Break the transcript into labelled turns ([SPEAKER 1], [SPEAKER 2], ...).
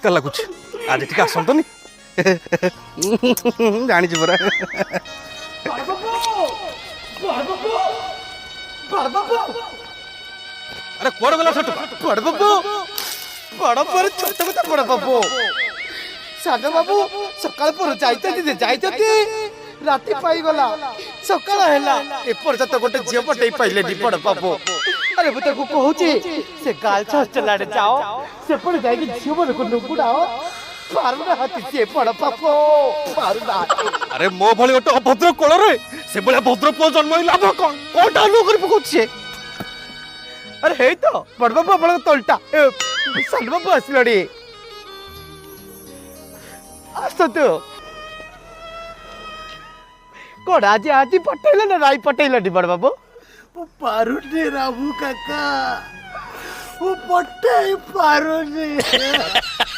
[SPEAKER 1] का लगुच आज ठीक आसतनी जानी परा अरे कौन गला छोटू
[SPEAKER 2] बड़ बाबू बड़ पर छोट कथा बड़ बाबू सान बाबू सकाळ पर जाइते राति पाई गला सकाळ हैला ए पर्यंत गोटे झियो पटई पाइले नी बड़ बाबू अरे बता को कहूची से गाल हॉस्टल जाओ से पर जाई कि झियो बड़ को नुकुडाओ पारुना हाथी से बड़ बाबू पारुना
[SPEAKER 1] अरे मो भली गोटे अभद्र कोल रे से बळे भद्र पुओ जन्म ही लाभ कोन कोटा लो कर पकोछे
[SPEAKER 2] अरे हे तो बड़ बाबू बड़ तोलटा साल बाबू असलडी असतो तू कोण आजी पटेल ना राई पटेल बड़ बाबू
[SPEAKER 3] वो पारुने रामू काका वो पट्टे पारुने